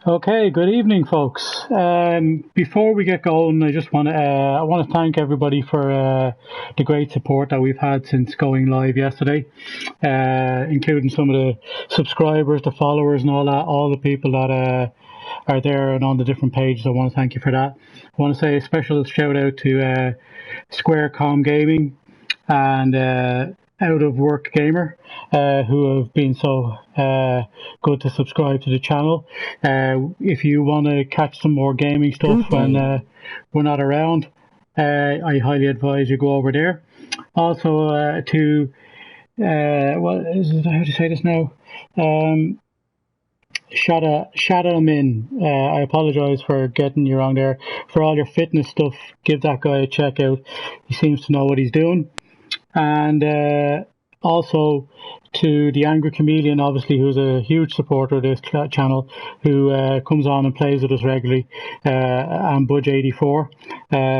Okay, good evening, folks. Before we get going, I want to thank everybody for the great support that we've had since going live yesterday, including some of the subscribers, the followers, and all the people that are there and on the different pages. I want to thank you for that. I want to say a special shout out to Squarecom Gaming and Out of Work Gamer, who have been so good to subscribe to the channel. If you want to catch some more gaming stuff when we're not around, I highly advise you go over there. Also, to how to say this now? Shada Min. I apologize for getting you wrong there. For all your fitness stuff, give that guy a check out. He seems to know what he's doing. And also to the Angry Chameleon, obviously, who's a huge supporter of this channel, who comes on and plays with us regularly, and Budge84,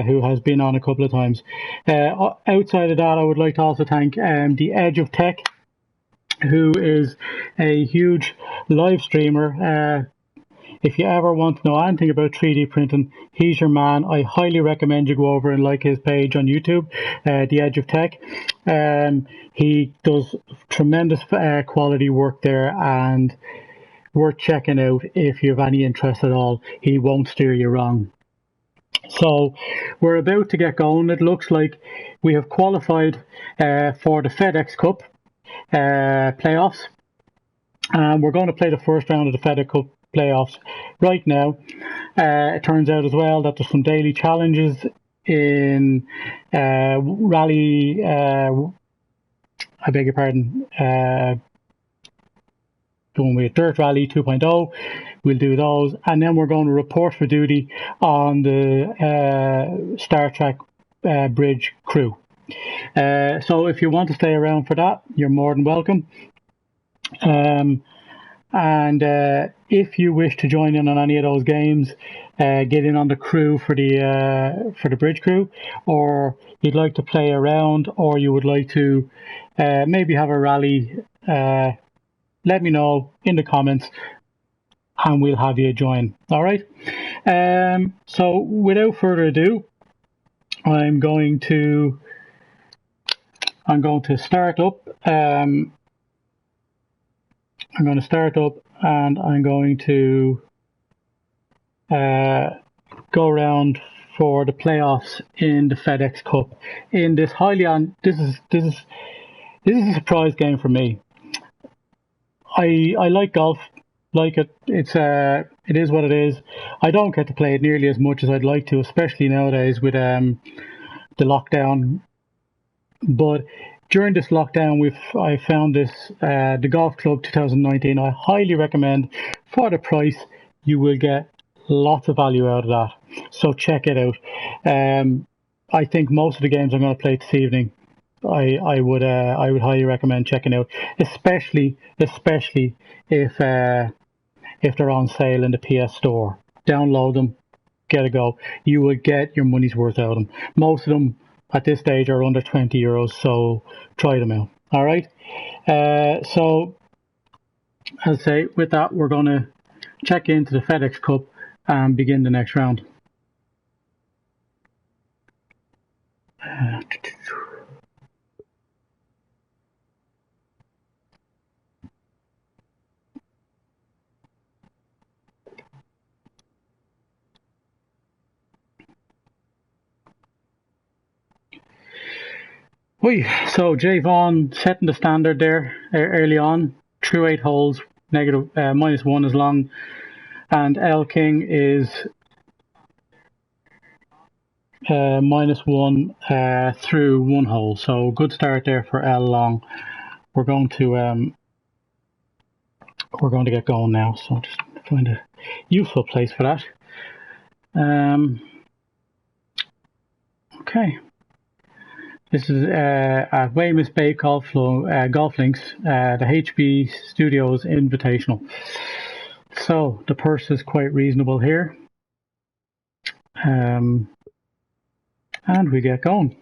who has been on a couple of times. Outside of that, I would like to also thank The Edge of Tech, who is a huge live streamer. If you ever want to know anything about 3D printing, he's your man. I highly recommend you go over and like his page on YouTube, The Edge of Tech. He does tremendous quality work there and worth checking out if you have any interest at all. He won't steer you wrong. So we're about to get going. It looks like we have qualified for the FedEx Cup playoffs. We're going to play the first round of the FedEx Cup playoffs right now. It turns out as well that there's some daily challenges in rally. I beg your pardon. Going with Dirt Rally 2.0. We'll do those, and then we're going to report for duty on the Star Trek bridge crew. So if you want to stay around for that, you're more than welcome. And if you wish to join in on any of those games, get in on the crew for the bridge crew, or you'd like to play around, or you would like to maybe have a rally, let me know in the comments and we'll have you join. All right. So without further ado, I'm going to start up. I'm going to start up and I'm going to go around for the playoffs in the FedEx Cup. In this this is a surprise game for me. I like golf, like it. It is what it is. I don't get to play it nearly as much as I'd like to, especially nowadays with the lockdown. But during this lockdown, I found this the Golf Club 2019. I highly recommend. For the price, you will get lots of value out of that. So check it out. I think most of the games I'm going to play this evening, I would highly recommend checking out, especially if they're on sale in the PS Store. Download them, get a go. You will get your money's worth out of them. Most of them at this stage are under €20, so try them out. All right. So as I say, with that, we're going to check into the FedEx Cup and begin the next round. So Jay Vaughn setting the standard there early on, through 8 holes, negative -1 is long, and L King is -1 through 1 hole. So good start there for L Long. We're going to get going now. So just find a useful place for that. Okay. This is at Weymouth Bay Golf Links, the HB Studios Invitational. So the purse is quite reasonable here. And we get going.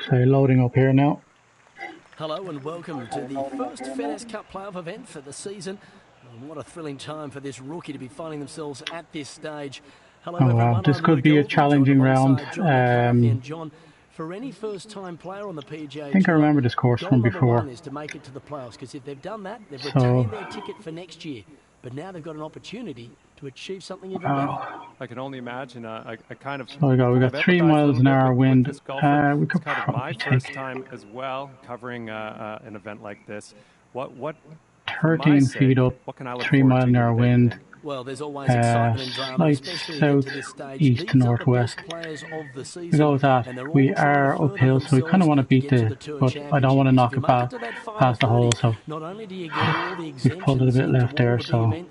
So loading up here now. Hello and welcome to the first FedEx Cup playoff event for the season. And what a thrilling time for this rookie to be finding themselves at this stage. Hello everyone. Wow, this could be a challenging round. John, for any first-time player on the PGA, I think I remember this course from before. One is to make it to the playoffs, because if they've done that, they've retained their ticket for next year. But now they've got an opportunity to achieve something even better. I can only imagine a kind of. So we got 3 miles an hour wind. We could kind of my probably first take time as well covering an event like this. What 13 feet up, 3 mile an hour wind. Well, there's always excitement and drama, slight south, east to northwest. We go with that. We are uphill, so we kind of want to beat but I don't want to knock it past the hole, so we've pulled it a bit left there, so. A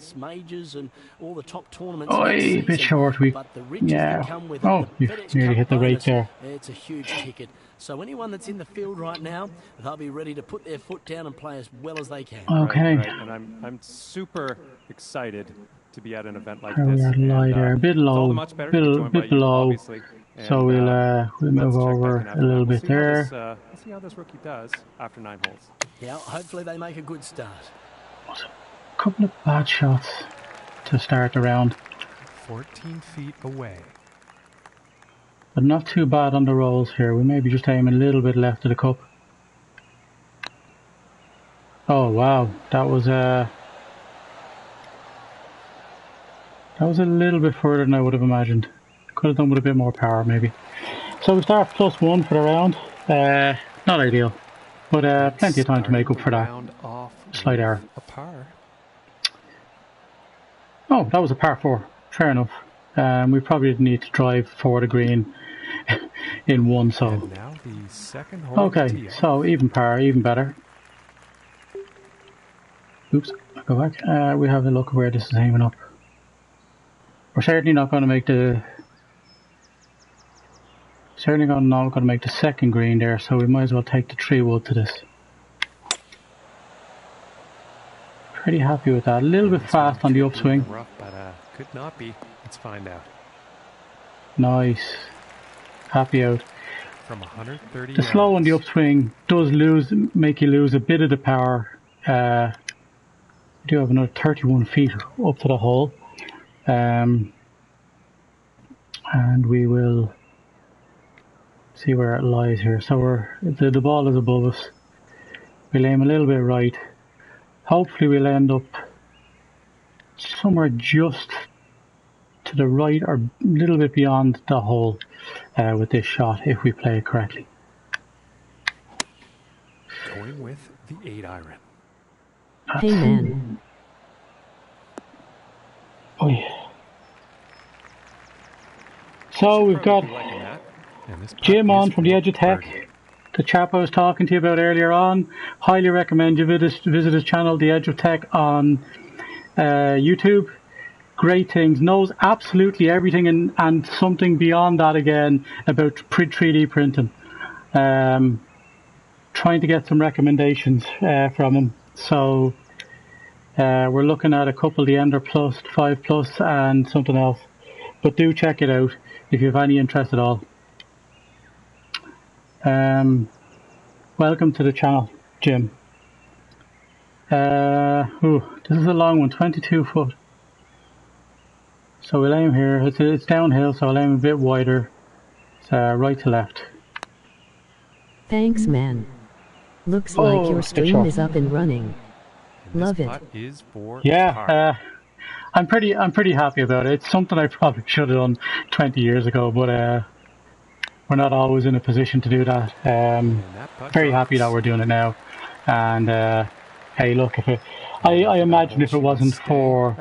bit short. Oh, you've nearly hit the rake there. It's a huge ticket. So anyone that's in the field right now, they'll be ready to put their foot down and play as well as they can. Okay. Right. And I'm super excited to be at an event like this. We are light there, a bit low, bit below. So we'll move over a little bit there. Let's see how this rookie does after 9 holes. Yeah, hopefully they make a good start. A couple of bad shots to start the round. 14 feet away. But not too bad on the rolls here. We may be just aiming a little bit left of the cup. Oh wow, that was a little bit further than I would have imagined. Could have done with a bit more power maybe. So we start +1 for the round. Not ideal, but plenty of time to make up for that slight error. Oh, that was a par 4. Fair enough. We probably didn't need to drive for the green in one, so. Now the second hole. Okay, so even par, even better. Oops, I'll go back. We have a look where this is aiming up. We're certainly not going to make the second green there, so we might as well take the 3 wood to this. Pretty happy with that. A little bit fast on the upswing. Rough, but could not be. Let's find out. Nice. Happy out. From 130 the slow on the upswing does make you lose a bit of the power. We do have another 31 feet up to the hole. And we will see where it lies here. So the ball is above us. We'll aim a little bit right. Hopefully we'll end up somewhere just to the right or a little bit beyond the hole with this shot if we play it correctly. Going with the 8-iron. Hey man. Oh yeah. So we've got Jim on from the Edge of Tech, the chap I was talking to you about earlier on. Highly recommend you visit his channel, The Edge of Tech, on YouTube. Great things, knows absolutely everything and something beyond that again about 3D printing. Trying to get some recommendations from him. So we're looking at a couple, the Ender Plus, 5 Plus and something else. But do check it out if you have any interest at all. Welcome to the channel, Jim. This is a long one, 22 foot. So we'll aim here. It's downhill, so I'll aim a bit wider. It's right to left. Thanks, man. Looks like your stream is up and running. Love it. Yeah, I'm pretty happy about it. It's something I probably should have done 20 years ago, but we're not always in a position to do that. Very happy that we're doing it now. And hey, look, I imagine if it wasn't for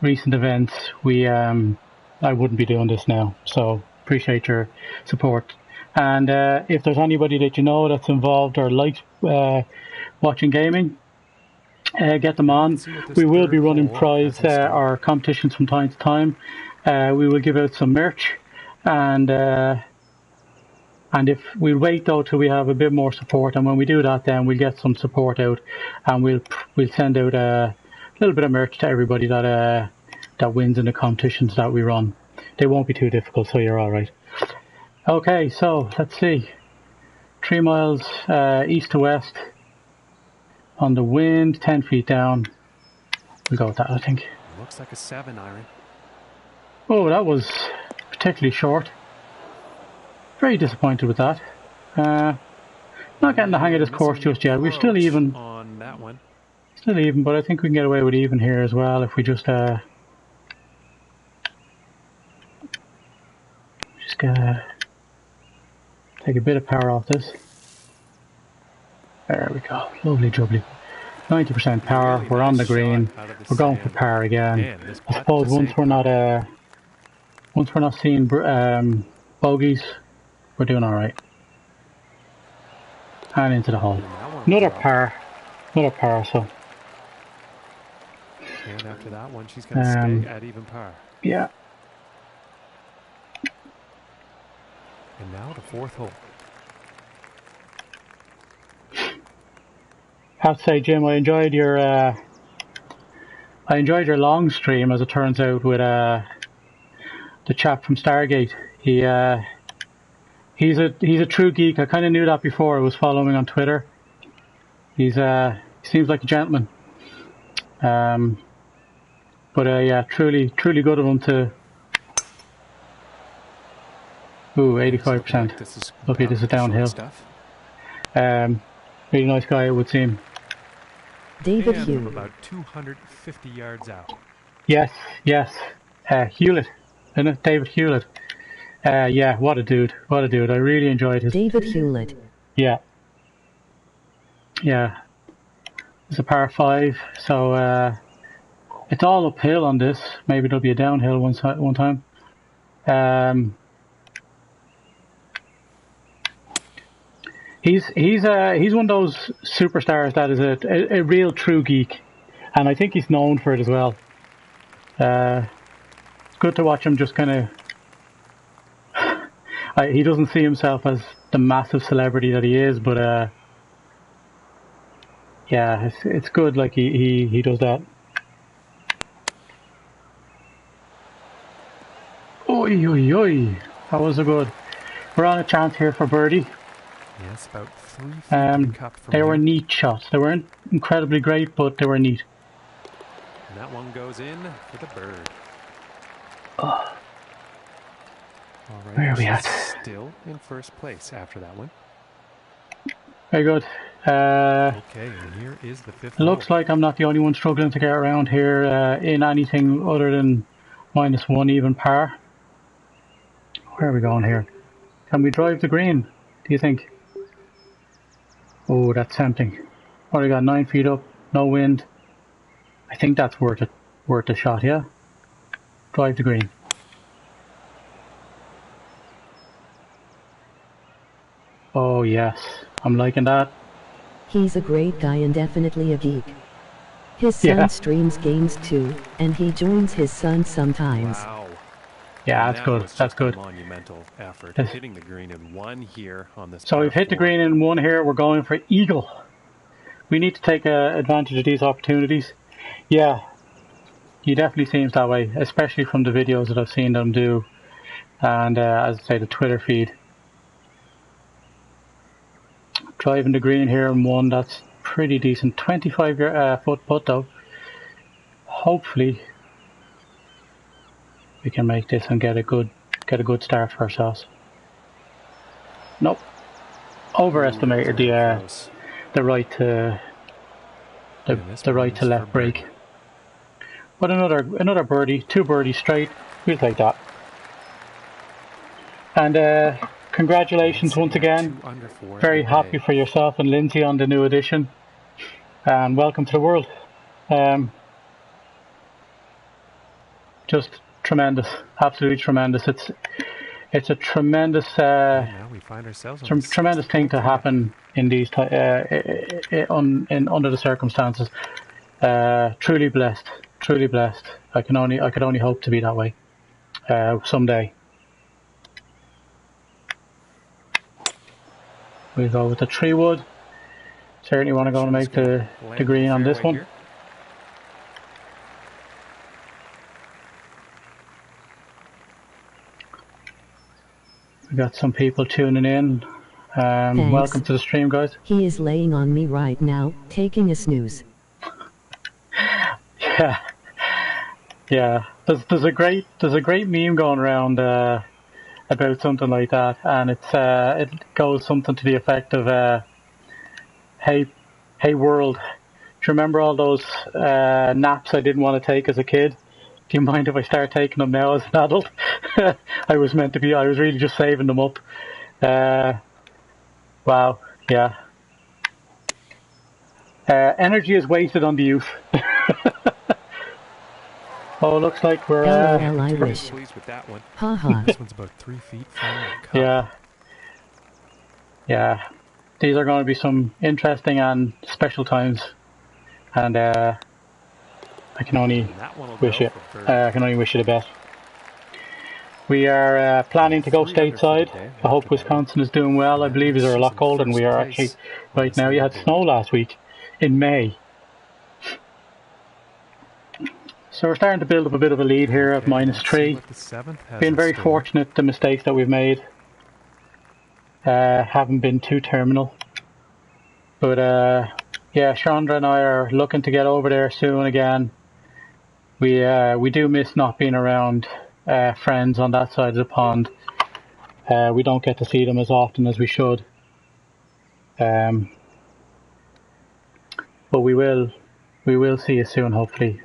recent events, I wouldn't be doing this now. So appreciate your support. And if there's anybody that you know that's involved or likes watching gaming, get them on. We will be running prize or competitions from time to time. We will give out some merch, and if we'll wait though till we have a bit more support, and when we do that, then we'll get some support out, and we'll send out a little bit of merch to everybody that wins in the competitions that we run. They won't be too difficult, so you're all right. Okay, so let's see. 3 miles east to west on the wind, 10 feet down. We'll go with that, I think. Looks like a 7 iron. Oh, that was particularly short. Very disappointed with that. Not getting the hang of this course just yet. We're still even on that one. Still even, but I think we can get away with even here as well if we just take a bit of power off this. There we go. Lovely jubbly. 90% power. Really We're on the nice green. shot out of the We're going for sand. power again. Man, this I putt suppose to once save we're not seeing bogeys, we're doing all right. And into the hole. Another par. Another par. So. And after that one, she's going to stay at even par. Yeah. And now the 4th hole. I have to say, Jim, I enjoyed your long stream, as it turns out, with the chap from Stargate. He's a true geek. I kind of knew that before. I was following on Twitter. He seems like a gentleman. But yeah, truly good of him to. Ooh, 85%. Lucky this is downhill. Really nice guy, it would seem. David And Hughes. about 250 yards out. Yes. Hewlett, isn't it? David Hewlett. Yeah, what a dude. I really enjoyed his. David Hewlett. Yeah. It's a par 5, so it's all uphill on this. Maybe there'll be a downhill one time. He's one of those superstars that is a real true geek, and I think he's known for it as well. It's good to watch him just kind of. He doesn't see himself as the massive celebrity that he is, but yeah, it's good. Like he does that. Oi! That was a good. We're on a chance here for birdie. Yes, about 3 feet to the cup from They were here. neat shots. They weren't incredibly great, but they were neat. And that one goes in for the bird. Oh, All right, where are we she's at? still in first place after that one. Very good. Okay, and here is the 5th hole. Looks like I'm not the only one struggling to get around here in anything other than -1 even par. Where are we going here? Can we drive the green, do you think? Oh, that's tempting. What do we got? 9 feet up, no wind. I think that's worth a shot, yeah? Drive the green. Oh yes, I'm liking that. He's a great guy and definitely a geek. His son Yeah. streams games too, and he joins his son sometimes. Wow. Yeah, And that's that good. was That's just a good. monumental effort. Yes. Hitting the green in 1 here on this. So par we've hit the 4. green in 1 here. We're going for eagle. We need to take advantage of these opportunities. Yeah, he definitely seems that way, especially from the videos that I've seen them do, and as I say, the Twitter feed. Driving the green here in 1. That's pretty decent. 25-foot putt though. Hopefully, we can make this and get a good start for ourselves. Nope. Overestimated Close. the right to And this the one right is to for left break. birdie. But another birdie, 2 birdies straight. We'll take that. And congratulations once again. 2 under 4 Very every happy day. for yourself and Lindsay on the new edition. And welcome to the world. Just tremendous, absolutely tremendous. It's a tremendous And now we find ourselves on the tremendous 6th thing to hole. happen in these under the circumstances. Truly blessed. I could only hope to be that way someday. We'll go with the 3 wood. Certainly want to go and She's make gonna the land green on this fairway one. here. We got some people tuning in. Thanks. Welcome to the stream, guys. He is laying on me right now, taking a snooze. Yeah, yeah. There's a great meme going around about something like that, and it goes something to the effect of hey world, do you remember all those naps I didn't want to take as a kid? Do you mind if I start taking them now as an adult? I was really just saving them up. Wow, yeah. Energy is wasted on the youth. Oh, looks like we're... LOL, I Pretty wish. pleased with that one. Haha. This one's about 3 feet from the cup. Yeah. Yeah. These are going to be some interesting and special times. And I can only That one will wish go it. for birdie. I can only wish you the best. We are planning to go stateside. I hope Wisconsin is doing well. I believe they're a lot colder than we are actually right now. You had snow last week in May. So we're starting to build up a bit of a lead here at -3. Been very fortunate the mistakes that we've made haven't been too terminal. But yeah, Chandra and I are looking to get over there soon again. We do miss not being around friends on that side of the pond. We don't get to see them as often as we should. But we will see you soon, hopefully.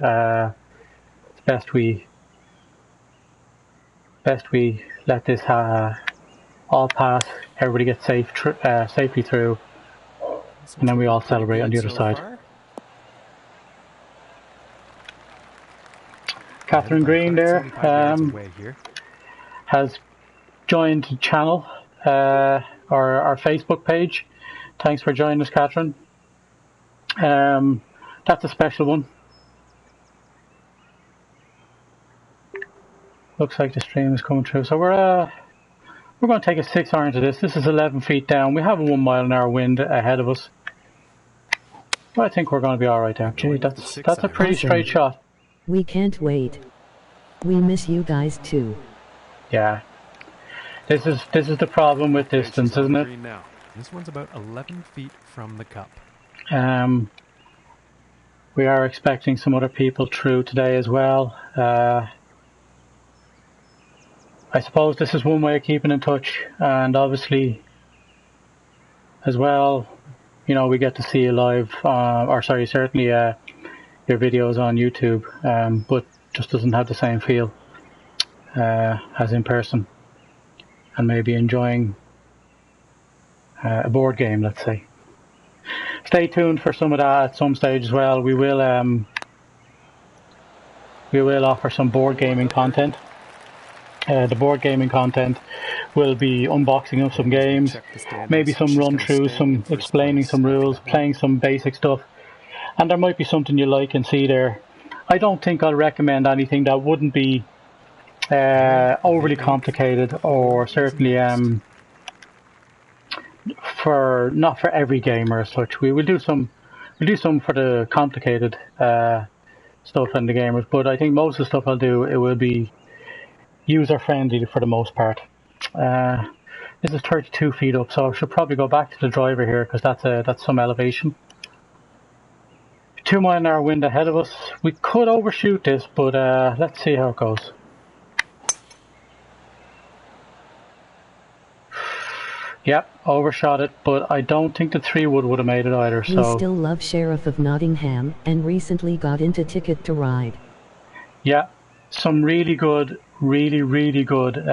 It's best we let this all pass. Everybody gets safely through, and then we all celebrate on the other side. Catherine Green there has joined the channel, our Facebook page. Thanks for joining us, Catherine. That's a special one. Looks like the stream is coming through. So we're going to take a 6-iron to this. This is 11 feet down. We have a 1 mile an hour wind ahead of us. But I think we're going to be all right there. Gee, that's a pretty straight shot. We can't wait. We miss you guys too. Yeah. This is the problem with distance, isn't it? Now. This one's about 11 feet from the cup. We are expecting some other people through today as well. I suppose this is one way of keeping in touch, and obviously as well, you know, we get to see you live, certainly your videos on YouTube, but just doesn't have the same feel as in person, and maybe enjoying a board game, let's say. Stay tuned for some of that at some stage as well. We will offer some board gaming content. The board gaming content will be unboxing of some games, maybe some run-throughs, some explaining some rules, playing some basic stuff, and there might be something you like and see there. I don't think I'll recommend anything that wouldn't be overly complicated, or certainly not for every gamer as such. We'll do some for the complicated stuff and the gamers, but I think most of the stuff I'll do, it will be user friendly for the most part. This is 32 feet up, so I should probably go back to the driver here, because that's some elevation. 2 mile an hour wind ahead of us. We could overshoot this, but let's see how it goes. Yep, overshot it, but I don't think the 3-wood would have made it either. We still love Sheriff of Nottingham, and recently got into Ticket to Ride. Yeah, some really good, really good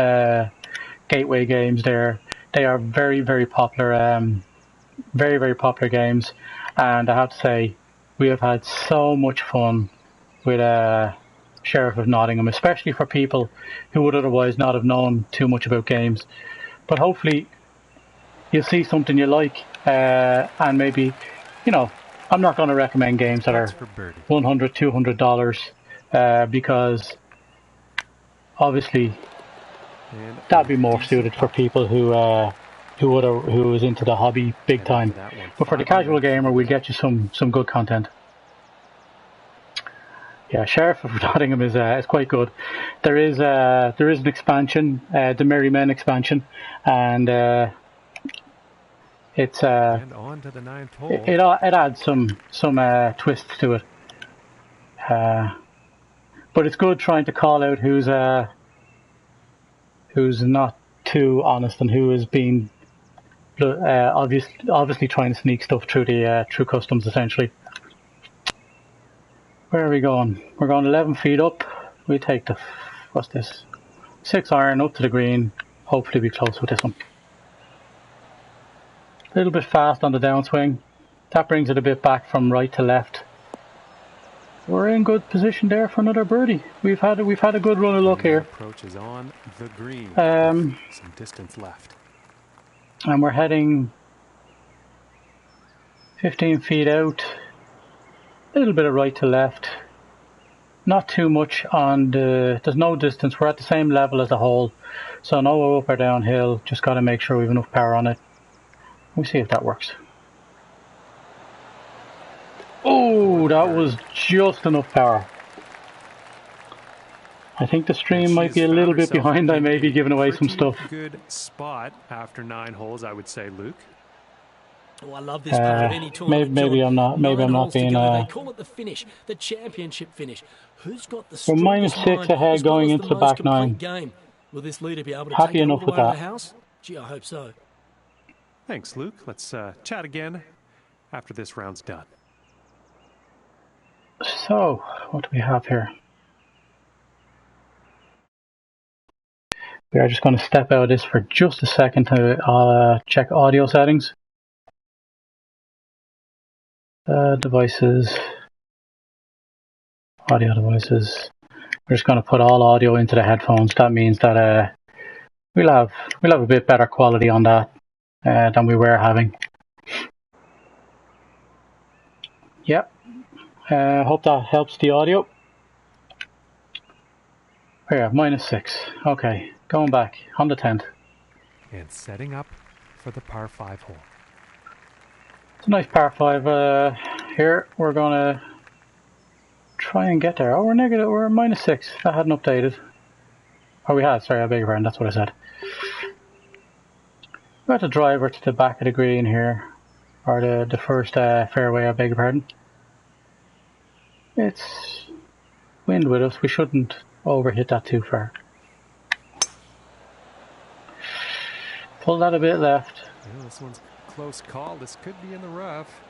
gateway games there. They are very, very popular, very, very popular games, and I have to say, we have had so much fun with Sheriff of Nottingham, especially for people who would otherwise not have known too much about games. But hopefully you'll see something you like, and maybe, you know, I'm not going to recommend games that are $100, $200, because obviously that'd be more suited for people who is into the hobby big time. But for the casual gamer, we'll get you some good content. Yeah, Sheriff of Nottingham is quite good. There is an expansion, the Merry Men expansion, and It's And on to the 9th hole. it adds some twists to it. But it's good trying to call out who's not too honest and who is being obviously trying to sneak stuff through the through customs essentially. Where are we going? We're going 11 feet up. We take the what's this? 6 iron up to the green. Hopefully be close with this one. A little bit fast on the downswing. That brings it a bit back from right to left. We're in good position there for another birdie. We've had a good run of luck here. Approach is on the green. Some distance left. And we're heading 15 feet out. A little bit of right to left. Not too much on there's no distance. We're at the same level as the hole. So no up or downhill. Just got to make sure we have enough power on it. We'll see if that works. Oh, that was just enough power. I think the stream might be a little bit behind. I may be giving away some stuff. Good spot after 9 holes, I would say, Luke. Oh, I love this part of any tournament. Maybe I'm not. Maybe I'm not being. They call it the finish, the championship finish. Who's got the we're -6 ahead going into the back 9. Game? Will this leader be able to happy take enough it all with the way to that. the house? Gee, I hope so. Thanks, Luke. Let's chat again after this round's done. So, what do we have here? We are just going to step out of this for just a second to check audio settings. Devices. Audio devices. We're just going to put all audio into the headphones. That means that we'll have a bit better quality on that than we were having. Yep. Hope that helps the audio. Here, -6. Okay, going back on the 10th. And setting up for the par 5 hole. It's a nice par 5 here. We're going to try and get there. Oh, we're -6. That hadn't updated. Oh, we had. Sorry, I beg your pardon. That's what I said. We're at the driver to the back of the green here. Or the first fairway, I beg your pardon. It's wind with us. We shouldn't overhit that too far. Pull that a bit left. Yeah, this one's close call. This could be in the rough.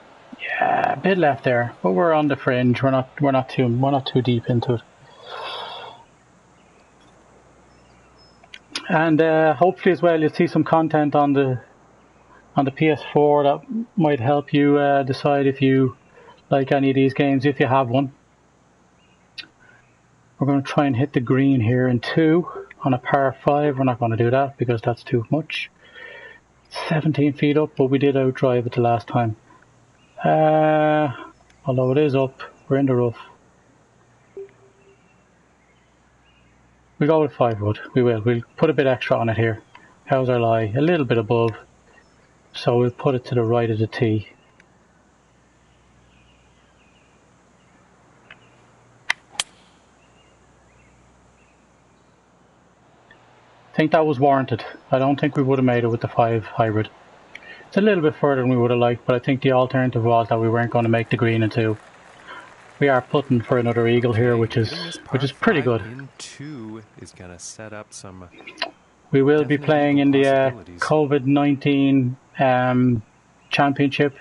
Yeah, a bit left there, but we're on the fringe. We're not too deep into it. And hopefully as well, you'll see some content on the PS4 that might help you decide if you like any of these games, if you have one. We're going to try and hit the green here in 2 on a par 5. We're not going to do that because that's too much. 17 feet up, but we did outdrive it the last time. Although it is up, we're in the rough. We'll go with 5 wood. We'll put a bit extra on it here. How's our lie? A little bit above. So we'll put it to the right of the tee. I think that was warranted. I don't think we would have made it with the 5 hybrid. It's a little bit further than we would have liked, but I think the alternative was that we weren't going to make the green in 2. We are putting for another eagle here, which is pretty good. In 2 is going to set up some. We will be playing in the COVID-19 championship.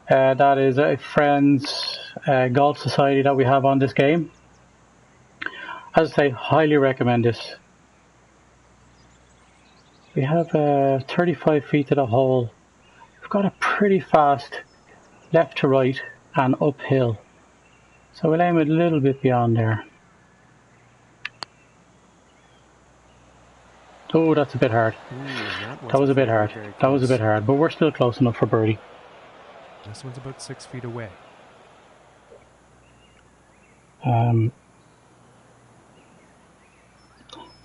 That is a friends golf society that we have on this game. As I say, highly recommend this. We have 35 feet to the hole. We've got a pretty fast left to right and uphill. So we'll aim it a little bit beyond there. Oh, that's a bit hard. That was a bit hard. That was a bit hard, but we're still close enough for birdie. This one's about 6 feet away.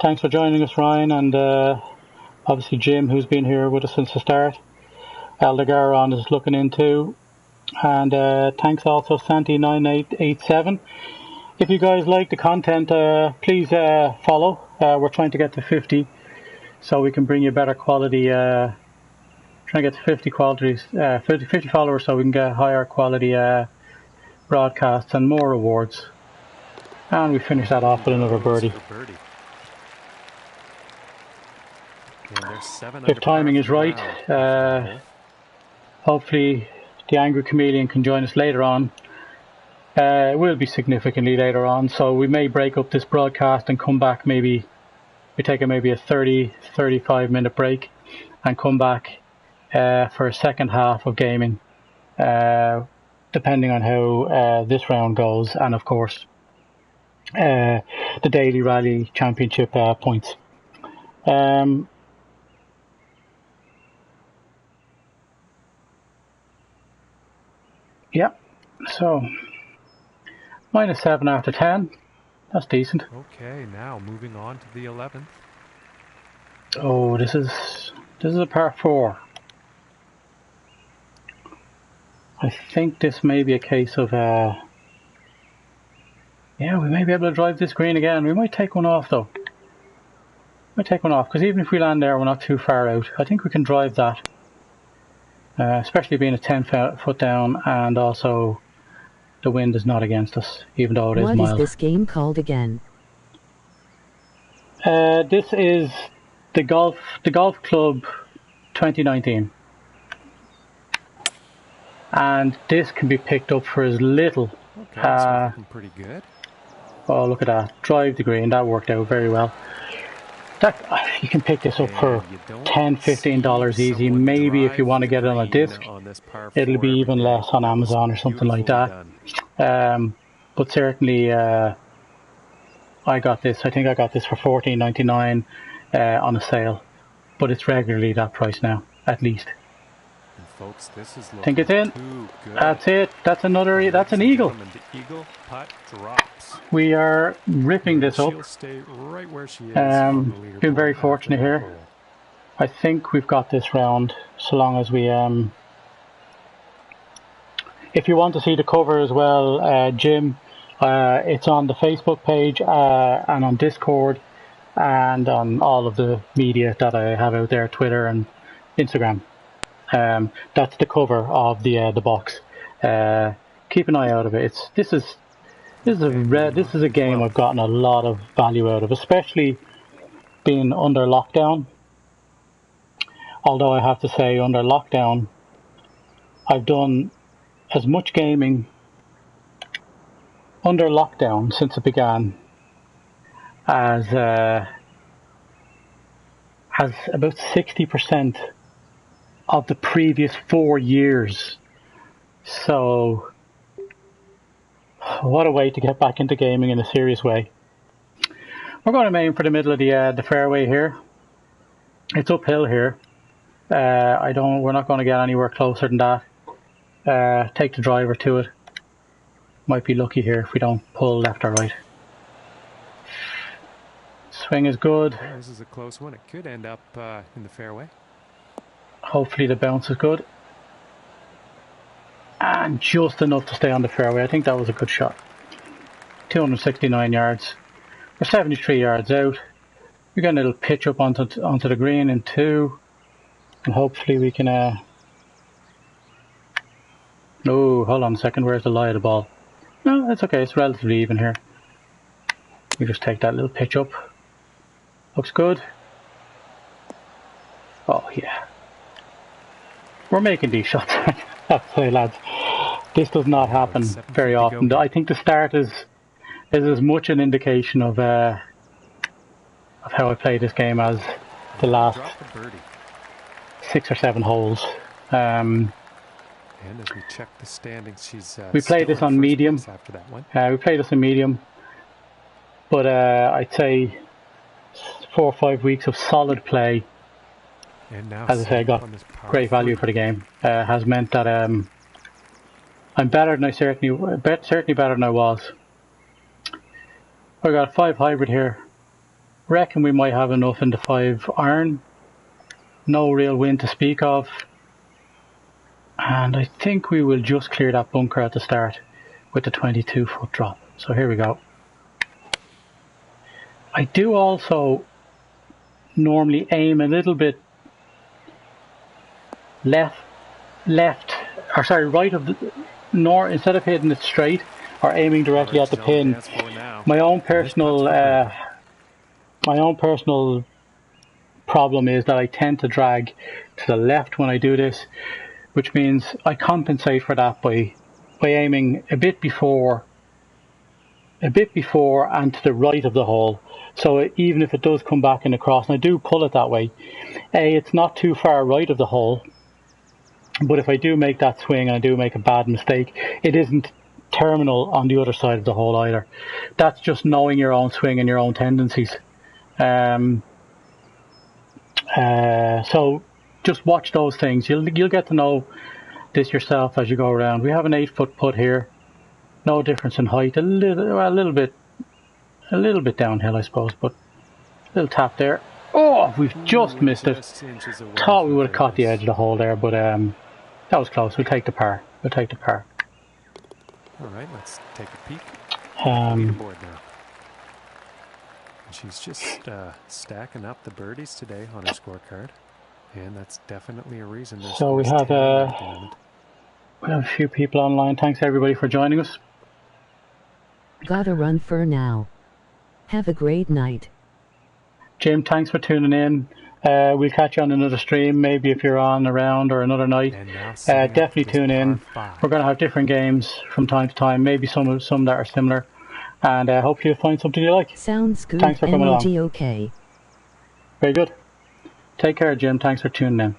Thanks for joining us, Ryan, and obviously Jim, who's been here with us since the start. Aldegaron is looking into. And thanks also Santi9887. If you guys like the content, please follow. We're trying to get to 50 so we can bring you better quality Trying to get to 50 followers so we can get higher quality broadcasts and more rewards. And we finish that off with another birdie. If timing is right, hopefully the Angry Chameleon can join us later on. It will be significantly later on, so we may break up this broadcast and come back. Maybe we take maybe a 30-35 minute break and come back for a second half of gaming, depending on how this round goes, and of course the Daily Rally Championship points. Yeah, so -7 after 10. That's decent. Okay, now moving on to the 11th. Oh, this is a par 4. I think this may be a case of yeah, we may be able to drive this green again. We might take one off though. Because even if we land there, we're not too far out. I think we can drive that. Especially being a 10-foot down, and also the wind is not against us, even though it is mild. What is this game called again? This is the Golf Club 2019. And this can be picked up for as little. Okay, that's looking pretty good. Oh, look at that. Drive the green. That worked out very well. You can pick this up for $10-15 easy. Maybe if you want to get it on a disc, it'll be even less on Amazon or something like that. But certainly, I got this. I think I got this for $14.99 on a sale. But it's regularly that price now, at least. And folks, this is think it's in. That's it. That's an eagle. The eagle putt drops. We are ripping this up. She'll stay right where she is. Been very fortunate here. I think we've got this round, so long as we if you want to see the cover as well, Jim, it's on the Facebook page and on Discord and on all of the media that I have out there, Twitter and Instagram. That's the cover of the box. Keep an eye out of it. This is a game I've gotten a lot of value out of, especially being under lockdown. Although I have to say, under lockdown, I've done as much gaming under lockdown since it began as about 60% of the previous 4 years. So what a way to get back into gaming in a serious way. We're going to aim for the middle of the fairway here. It's uphill here. We're not going to get anywhere closer than that. Take the driver to it. Might be lucky here if we don't pull left or right. Swing is good. Yeah, this is a close one. It could end up in the fairway. Hopefully the bounce is good. And just enough to stay on the fairway. I think that was a good shot. 269 yards. We're 73 yards out. We're getting a little pitch up onto the green in 2. And hopefully we can... Oh, hold on a second. Where's the lie of the ball? No, it's okay. It's relatively even here. We just take that little pitch up. Looks good. Oh, yeah. We're making these shots. That's say, lads. This does not happen very often. I think the start is as much an indication of how I play this game as the last 6 or 7 holes. And as we check the standings, we played this on medium. After that one. We played this on medium, but I'd say 4 or 5 weeks of solid play. And now, as I say, I got great value for the game. Has meant that I'm better than certainly better than I was. I got a 5 hybrid here. Reckon we might have enough in the 5 iron. No real wind to speak of. And I think we will just clear that bunker at the start with the 22-foot drop. So here we go. I do also normally aim a little bit right of the north, instead of hitting it straight or aiming directly at the pin. My own personal problem is that I tend to drag to the left when I do this, which means I compensate for that by aiming a bit before and to the right of the hole. So even if it does come back in the cross, and I do pull it that way, it's not too far right of the hole, but if I do make that swing and I do make a bad mistake, it isn't terminal on the other side of the hole either. That's just knowing your own swing and your own tendencies. So just watch those things. You'll get to know this yourself as you go around. We have an 8-foot putt here. No difference in height. A little bit downhill, I suppose, but a little tap there. Oh, we've just missed it. Thought we would have caught the edge of the hole there, but that was close. We'll take the par. All right, let's take a peek. Leaderboard now. She's just stacking up the birdies today on her scorecard, and that's definitely a reason. So we have a few people online. Thanks everybody for joining us. Gotta run for now. Have a great night. Jim, thanks for tuning in. We'll catch you on another stream, maybe if you're on around or another night. Definitely tune in. We're going to have different games from time to time, maybe some that are similar, and hopefully you'll find something you like. Sounds good. Thanks for coming along. Okay. Very good. Take care, Jim. Thanks for tuning in.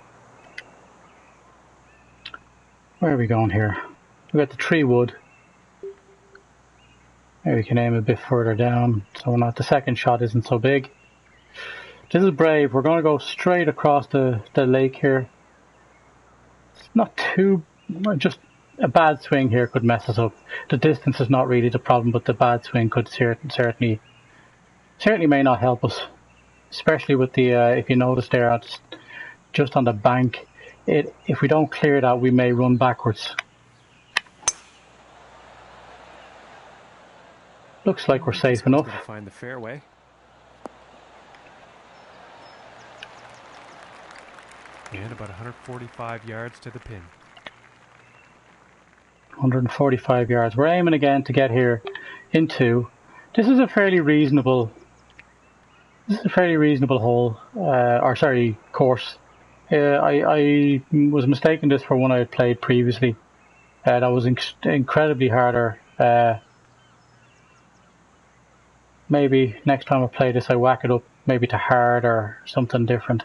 Where are we going here? We've got the tree wood. Maybe we can aim a bit further down so the second shot isn't so big. This is brave. We're going to go straight across the lake here. It's not too... just a bad swing here could mess us up. The distance is not really the problem, but the bad swing could certainly may not help us. Especially with the, if you notice there, it's just on the bank. If we don't clear that, we may run backwards. Looks like we're safe enough. Find the fairway. And about 145 yards to the pin. 145 yards. We're aiming again to get here into. This is a fairly reasonable hole, course. I was mistaken this for one I had played previously. That was incredibly harder. Maybe next time I play this, I whack it up maybe to hard or something different.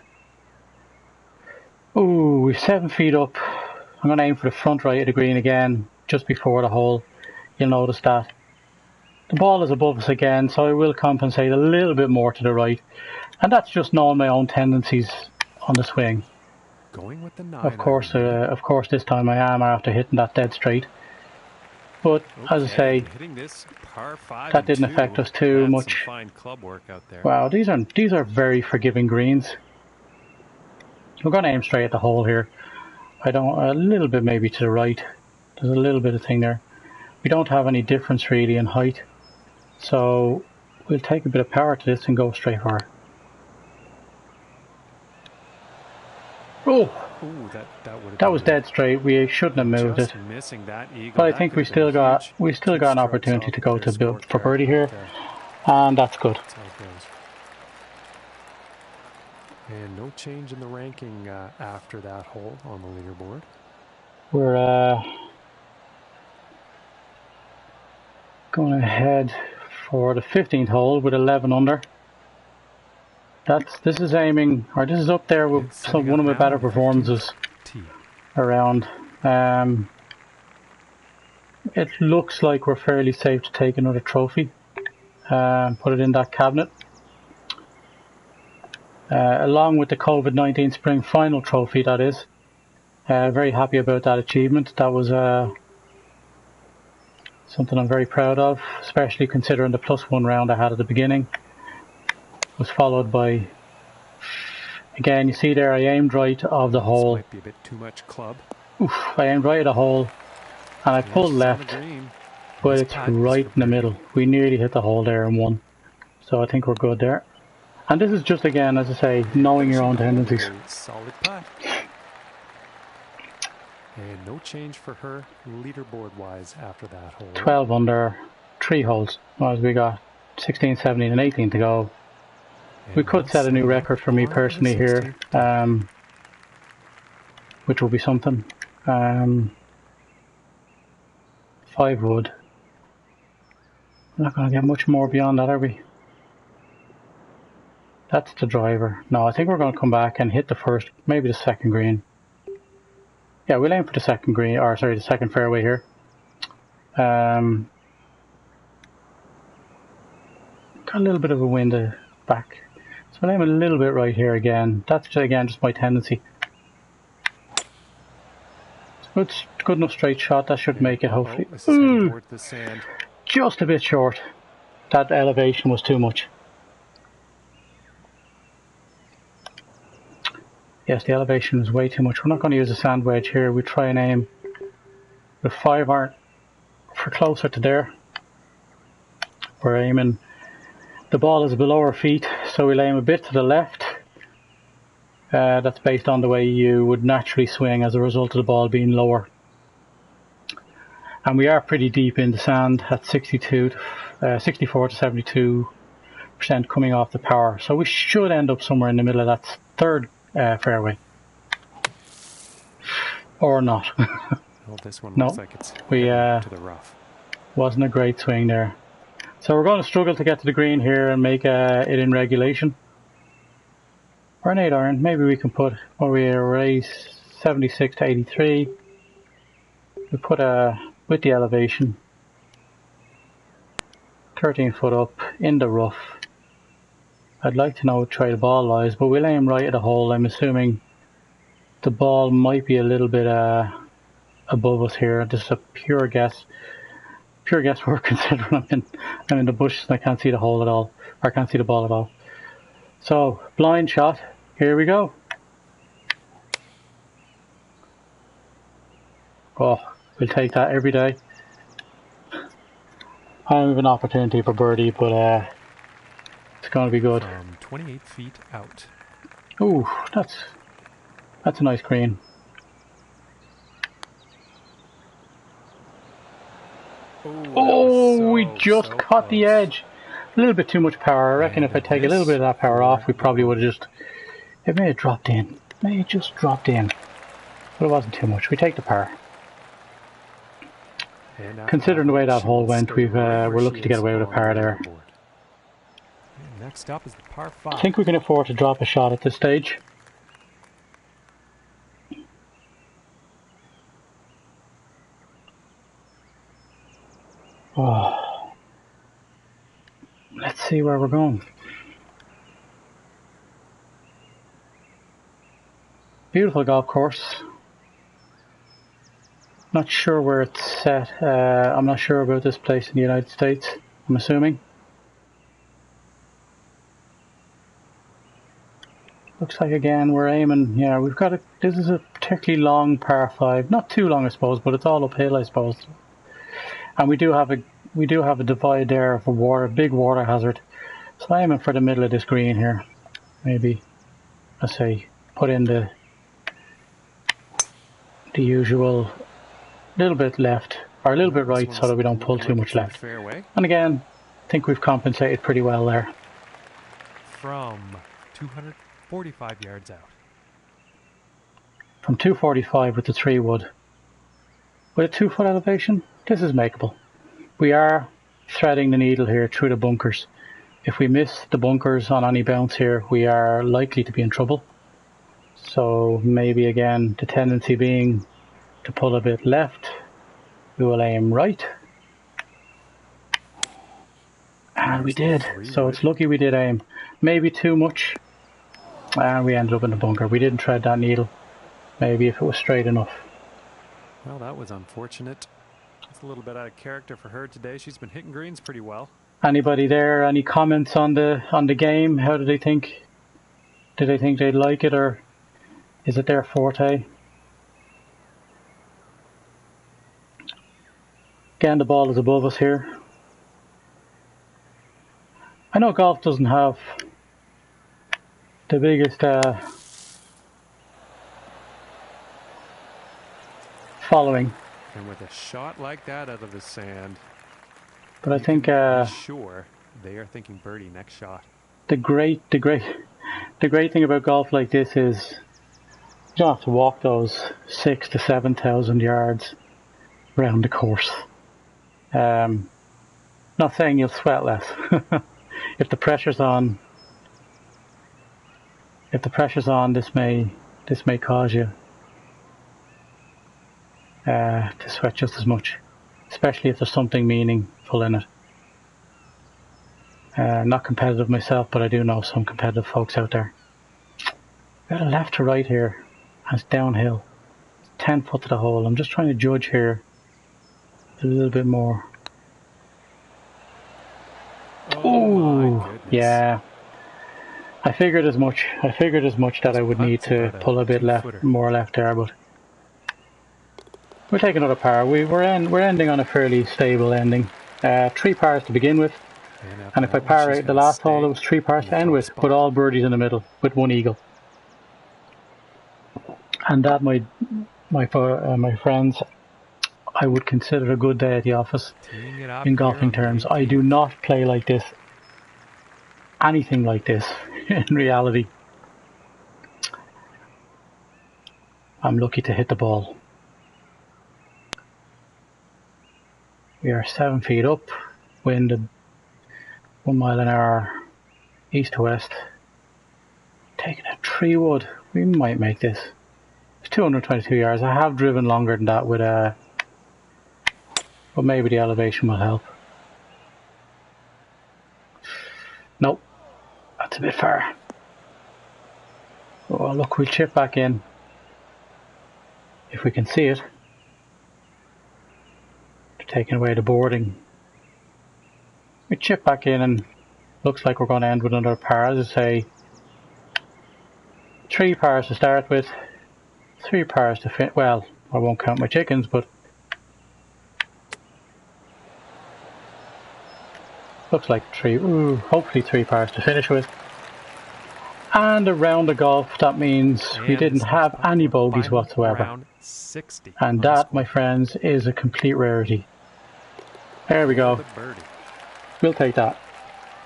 Ooh, we're 7 feet up. I'm going to aim for the front right of the green again, just before the hole. You'll notice that. The ball is above us again, so I will compensate a little bit more to the right. And that's just knowing my own tendencies on the swing. Going with the 9. Of course, this time I am after hitting that dead straight. But as I say, that didn't affect us too much. Fine club work out there. Wow, these are very forgiving greens. We're going to aim straight at the hole here. A little bit maybe to the right. There's a little bit of thing there. We don't have any difference really in height, so we'll take a bit of power to this and go straight for it. Oh! Ooh, that was dead straight. We shouldn't have moved it. But I think we still got an opportunity to go for birdie here, and that's good. And no change in the ranking after that hole on the leaderboard. We're going ahead for the 15th hole with 11 under. This is up there with one of my better performances around. It looks like we're fairly safe to take another trophy. Put it in that cabinet. Along with the COVID-19 Spring Final trophy, that is. Very happy about that achievement. That was something I'm very proud of, especially considering the +1 round I had at the beginning. Was followed by, again, you see there, I aimed right of the hole. Might be a bit too much club. Oof, I aimed right at the hole, and I pulled left, but it's right in the middle. We nearly hit the hole there and won. So I think we're good there. And this is just, again, as I say, knowing your own tendencies. Solid putt. And no change for her leaderboard-wise after that hole. 12 under, 3 holes. As we got 16, 17 and 18 to go. And We could set a new record for me personally here, which will be something. 5 wood. We're not going to get much more beyond that, are we? That's the driver. No, I think we're going to come back and hit the first, maybe the second green. Yeah, we'll aim for the second green, or sorry, the second fairway here. Got a little bit of a wind back. So we'll aim a little bit right here again. That's, again, just my tendency. It's a good enough straight shot. That should make it, hopefully. Towards the sand. Just a bit short. That elevation was too much. Yes, the elevation is way too much. We're not going to use a sand wedge here. We try and aim with 5 iron for closer to there. We're aiming. The ball is below our feet, so we'll aim a bit to the left. That's based on the way you would naturally swing as a result of the ball being lower. And we are pretty deep in the sand at 64 to 72% coming off the power. So we should end up somewhere in the middle of that third fairway. Or not. Well, this one looks like it's to the rough. Wasn't a great swing there. So we're going to struggle to get to the green here and make it in regulation. Or an 8 iron. Maybe we can put, or we raise 76 to 83. We put with the elevation 13 foot up in the rough. I'd like to know which way the ball lies, but we'll aim right at the hole. I'm assuming the ball might be a little bit above us here. This is a pure guess. Pure guesswork considering I'm in the bushes and I can't see the hole at all. Or I can't see the ball at all. So, blind shot. Here we go. Oh, we'll take that every day. I don't have an opportunity for birdie, but it's going to be good. From 28 feet out. Ooh, that's a nice green. Oh, we just caught the edge. A little bit too much power. I reckon if I take a little bit of that power off, we probably would have just... It may have dropped in. May have just dropped in. But it wasn't too much. We take the par. Considering the way that hole went, we're lucky to get away with a par there. Next up is the par 5. I think we can afford to drop a shot at this stage. Oh. Let's see where we're going. Beautiful golf course. Not sure where it's set. I'm not sure about this place in the United States, I'm assuming. Looks like again we're aiming, yeah, we've got this is a particularly long par 5. Not too long I suppose, but it's all uphill I suppose. And we do have a divide there of a big water hazard. So I'm aiming for the middle of this green here. Maybe, let's say, put in the usual little bit left, or a little bit right so that we don't pull too much left. And again, I think we've compensated pretty well there. From 245 yards out. From 245 with the 3 wood. With a 2 foot elevation, this is makeable. We are threading the needle here through the bunkers. If we miss the bunkers on any bounce here, we are likely to be in trouble. So maybe again, the tendency being to pull a bit left. We will aim right. And we did. So it's lucky we did aim. Maybe too much. And we ended up in the bunker. We didn't thread that needle. Maybe if it was straight enough. Well, that was unfortunate. It's a little bit out of character for her today. She's been hitting greens pretty well. Anybody there? Any comments on the game? How did they think? Did they think they'd like it, or is it their forte? Again, the ball is above us here. I know golf doesn't have the biggest following. And with a shot like that out of the sand, But I think sure they are thinking birdie next shot. the great thing about golf like this is you don't have to walk those 6,000 to 7,000 yards around the course. Not saying you'll sweat less. If the pressure's on, this may cause you to sweat just as much, especially if there's something meaningful in it. Not competitive myself, but I do know some competitive folks out there. Got a left to right here, and it's downhill. 10 foot to the hole. I'm just trying to judge here a little bit more. Oh, yeah. I figured as much. That I would need to pull a bit more left there, but we'll take another par. We're ending on a fairly stable ending. 3 pars to begin with, and if I par out the last hole, it was 3 pars to end with, but all birdies in the middle with 1 eagle. And that, my friends, I would consider a good day at the office in golfing terms. I do not play like this, anything like this, in reality. I'm lucky to hit the ball. We are 7 feet up, wind at 1 mile an hour, east to west. Taking a 3 wood, we might make this. It's 222 yards. I have driven longer than that with but maybe the elevation will help. Nope, that's a bit far. Oh look, we'll chip back in if we can see it. Taking away the boarding. We chip back in and looks like we're going to end with another par. As I say, 3 pars to start with, 3 pars to finish. Well, I won't count my chickens, but looks like hopefully 3 pars to finish with. And a round of golf, that means we didn't have any bogeys whatsoever. 60 and that, my friends, is a complete rarity. There we go. We'll take that.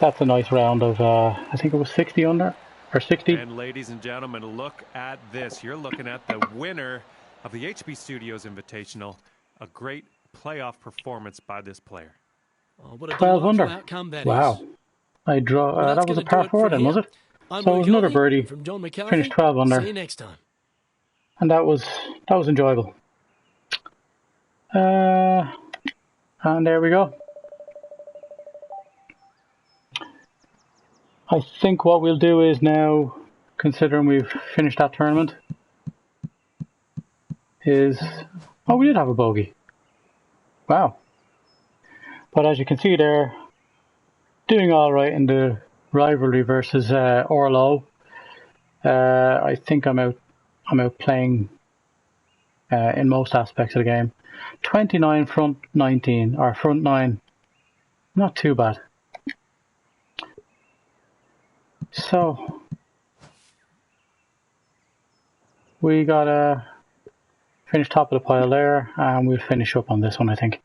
That's a nice round of, I think it was 60 under, or 60. And ladies and gentlemen, look at this. You're looking at the winner of the HB Studios Invitational. A great playoff performance by this player. Oh, what a 12 under. Outcome that Wow. is. I draw. That was a par 4 then, was it? I'm So it was another birdie. from John McCarthy. Finished 12 under. See you next time. And that was enjoyable. And there we go. I think what we'll do is now, considering we've finished that tournament, is... Oh, we did have a bogey. Wow. But as you can see there, doing all right in the rivalry versus Orlo. I think I'm out playing in most aspects of the game. 29 front 19, or front 9. Not too bad. So we got to finish top of the pile there, and we'll finish up on this one, I think.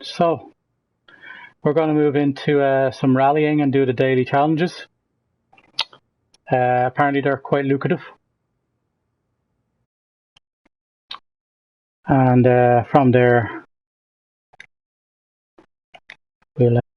So we're going to move into some rallying and do the daily challenges. Apparently they're quite lucrative. And from there